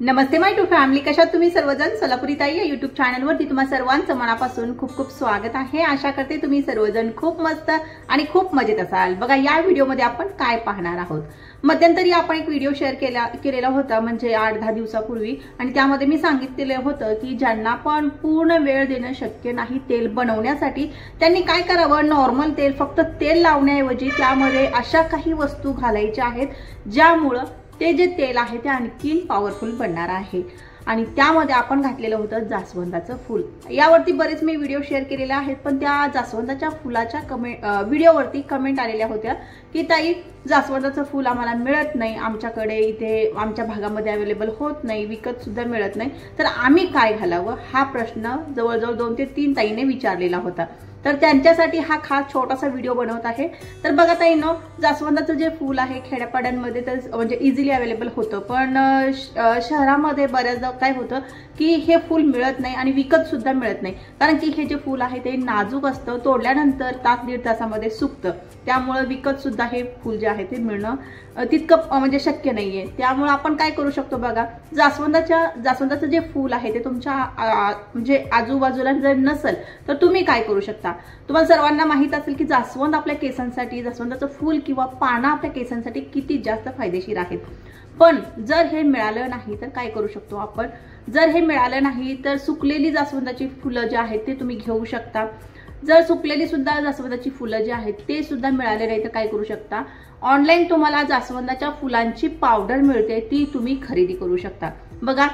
Namaste my to family, कशा तुम्ही सर्वजण। सोलापुरी ताई या यूट्यूब चॅनलवरती तुम्हा सर्वांचं मनापासून खूप खूप स्वागत आहे। आशा करते तुम्ही सर्वजण खूप मस्त आणि खूप मजेत असाल। बघा, या व्हिडिओमध्ये आपण काय पाहणार आहोत। मध्यंतरी आपण एक व्हिडिओ शेअर केलेला होता, म्हणजे 8-10 दिवसापूर्वी, आणि त्यामध्ये मी सांगितलेलं होतं की ज्यांना पण पूर्ण वेळ देणं शक्य नाही तेल बनवण्यासाठी, त्यांनी काय करावं, नॉर्मल तेल, फक्त तेल लावण्याऐवजी त्यामध्ये अशा काही वस्तू घालायच्या आहेत ज्यामुळे ते जे तेल आहे ते आणखी पॉवरफुल बनणार आहे। आणि त्यामध्ये आपण घातलेलं होतं जास्वंदाचं फूल। यावरती बरेच मी व्हिडिओ शेअर केलेले आहेत, पण त्या जास्वंदाच्या फुलाच्या व्हिडिओवरती कमेंट आलेल्या होत्या की ताई, जास्वंदाचं फूल आम्हाला मिळत नाही, आमच्याकडे इथे आमच्या भागामध्ये अवेलेबल होत नाही, विकत सुद्धा मिळत नाही, तर आम्ही काय घालावं, हा प्रश्न जवळजवळ 2 ते 3 ताईने विचारलेला होता। तर त्यांच्यासाठी हा खास छोटासा व्हिडिओ बनवत आहे। तर बघा ताईंनो, जास्वंदाचं जे फूल आहे खेड्यापाड्यांमध्ये तर म्हणजे इझिली अवेलेबल होतं, पण शहरामध्ये बऱ्याचदा काय होतं की हे फूल मिळत नाही आणि विकत सुद्धा मिळत नाही, कारण की हे जे फूल आहे ते नाजूक असतं, तोडल्यानंतर तास-दीड तासामध्ये सुकतं, त्यामुळे विकत सुद्धा हे फूल जे आहे ते मिळणं तितकं म्हणजे शक्य नाहीये। त्यामुळे आपण काय करू शकतो, बघा, जास्वंदाचं जे फूल आहे ते तुमच्या म्हणजे आजूबाजूला जर नसेल तर तुम्ही काय करू शकता। तुम्हाला सर्वांना माहित असेल की जास्वंद आपल्या केसांसाठी, जास्वंदाचं फूल किंवा पानं आपल्या केसांसाठी किती जास्त फायदेशीर आहेत। पण जर हे मिळालं नाही तर काय करू शकतो आपण, जर हे मिळालं नाही तर सुकलेली जास्वंदाची फुलं जी आहेत ते तुम्ही घेऊ शकता। जर सुकलेली सुद्धा जास्वंदाची फुलं जी आहेत ते सुद्धा मिळाले नाही तर काय करू शकता, ऑनलाईन तुम्हाला जास्वंदाच्या फुलांची पावडर मिळते, ती तुम्ही खरेदी करू शकता। बघा,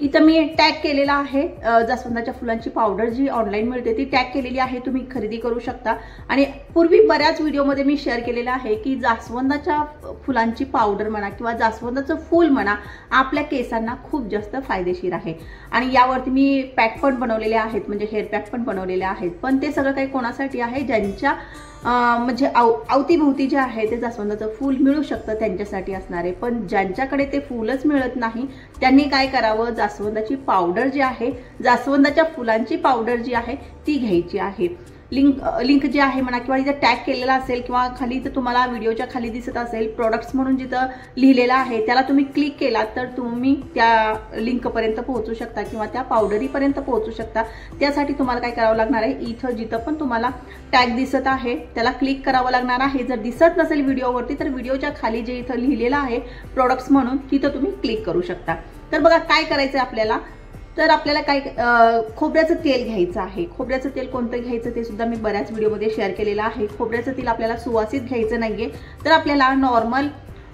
इथं मी टॅग केलेला आहे, जास्वंदाच्या फुलांची पावडर जी ऑनलाईन मिळते ती टॅग केलेली आहे, तुम्ही खरेदी करू शकता। आणि पूर्वी बऱ्याच व्हिडिओमध्ये मी शेअर केलेलं आहे की जास्वंदाच्या फुलांची पावडर म्हणा किंवा जास्वंदाचं फूल म्हणा आपल्या केसांना खूप जास्त फायदेशीर आहे। आणि यावरती मी पॅक पण बनवलेले आहेत, म्हणजे हेअर पॅक पण बनवलेले आहेत, पण ते सगळं काही कोणासाठी आहे, ज्यांच्या म्हणजे अवतीभोवती जे आहे ते जास्वंदाचं फूल मिळू शकतं त्यांच्यासाठी असणारे। पण ज्यांच्याकडे ते फूलच मिळत नाही त्यांनी काय करावं, जास्वंदाची पावडर जी आहे, जास्वंदाच्या फुलांची पावडर जी आहे ती घ्यायची आहे। लिंक जी आहे म्हणा किंवा इथं टॅग केलेला असेल किंवा खाली इथं तुम्हाला व्हिडिओच्या खाली दिसत असेल प्रोडक्ट्स म्हणून जिथं लिहिलेलं आहे त्याला तुम्ही क्लिक केला तर तुम्ही त्या लिंकपर्यंत पोहोचू शकता किंवा त्या पावडरीपर्यंत पोहोचू शकता। त्यासाठी तुम्हाला काय करावं लागणार आहे, इथं जिथं पण तुम्हाला टॅग दिसत आहे त्याला क्लिक करावं लागणार आहे। जर दिसत नसेल व्हिडिओवरती तर व्हिडिओच्या खाली जे इथं लिहिलेलं आहे प्रोडक्ट्स म्हणून तिथं तुम्ही क्लिक करू शकता। तर बघा काय करायचं आपल्याला, तर आपल्याला काय खोबऱ्याचं तेल घ्यायचं आहे। खोबऱ्याचं तेल कोणतं घ्यायचं ते सुद्धा मी बऱ्याच व्हिडिओमध्ये शेअर केलेलं आहे। खोबऱ्याचं तेल आपल्याला सुवासित घ्यायचं नाहीये, तर आपल्याला नॉर्मल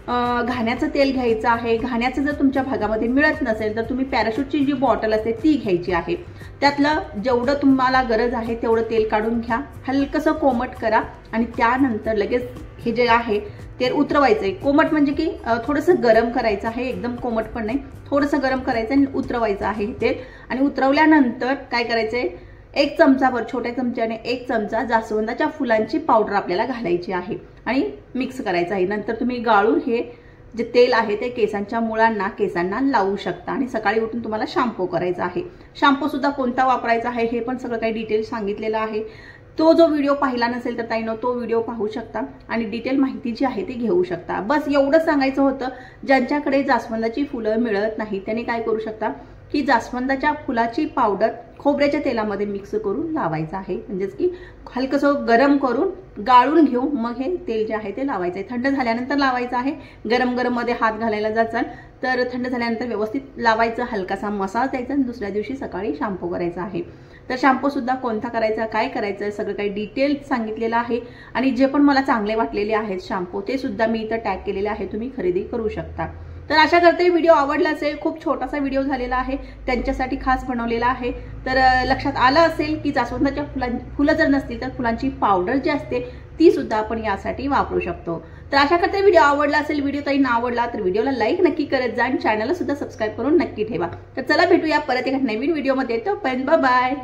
घाण्याचं तेल घ्यायचं आहे। घाण्याचं जर तुमच्या भागामध्ये मिळत नसेल तर तुम्ही पॅराशूटची जी बॉटल असते ती घ्यायची आहे। त्यातलं जेवढं तुम्हाला गरज आहे तेवढं तेल काढून घ्या, हलकसं कोमट करा आणि त्यानंतर लगेच हे जे आहे ते उतरवायचंय। कोमट म्हणजे की थोडंसं गरम करायचं आहे, एकदम कोमट पण नाही, थोडंसं गरम करायचं आणि उतरवायचं आहे तेल। आणि उतरवल्यानंतर काय करायचंय, 1 चमचाभर, छोट्या चमच्याने 1 चमचा जास्वंदाच्या फुलांची पावडर आपल्याला घालायची आहे आणि मिक्स करायचं आहे। नंतर तुम्ही गाळून हे जे तेल आहे ते केसांच्या मुळांना, केसांना लावू शकता। आणि सकाळी उठून तुम्हाला शॅम्पू करायचा आहे। शॅम्पू सुद्धा कोणता वापरायचा आहे हे पण सगळं काही डिटेल सांगितलेलं आहे। तो जो व्हिडिओ पाहिला नसेल तर ताईनो तो व्हिडिओ पाहू शकता आणि डिटेल माहिती जी आहे ती घेऊ शकता। बस एवढं सांगायचं होतं। ज्यांच्याकडे जास्वंदाची फुलं मिळत नाही त्यांनी काय करू शकता की जास्वंदाच्या फुलाची पावडर खोबऱ्याच्या तेलामध्ये मिक्स करून लावायचं आहे, म्हणजेच की हलकसं गरम करून गाळून घेऊ मग हे तेल जे आहे ते लावायचं आहे। थंड झाल्यानंतर लावायचं आहे, गरम मध्ये हात घालायला जाचाल तर थंड झाल्यानंतर व्यवस्थित लावायचं, हलकासा मसाज द्यायचा आणि दुसऱ्या दिवशी सकाळी शॅम्पू करायचा आहे। तर शॅम्पू सुद्धा कोणता करायचा, काय करायचं, सगळं काही डिटेल सांगितलेलं आहे। आणि जे पण मला चांगले वाटलेले आहेत शॅम्पू ते सुद्धा मी इथं टॅग केलेले आहे, तुम्ही खरेदी करू शकता। तर आशा करते व्हिडिओ आवडला असेल, खूप छोटासा व्हिडिओ झालेला आहे, त्यांच्यासाठी खास बनवलेला आहे। तर लक्षात आलं असेल की जास्वंदाच्या फुलं जर नसतील तर फुलांची पावडर जी असते ती सुद्धा आपण यासाठी वापरू शकतो। तर आशा करते व्हिडिओ आवडला असेल। व्हिडिओ ताईंना आवडला तर व्हिडिओला लाईक नक्की करत जा आणि चॅनलला सुद्धा सबस्क्राईब करून नक्की ठेवा। तर चला भेटूया परत एका नवीन व्हिडिओमध्ये, तोपर्यंत बाय बाय।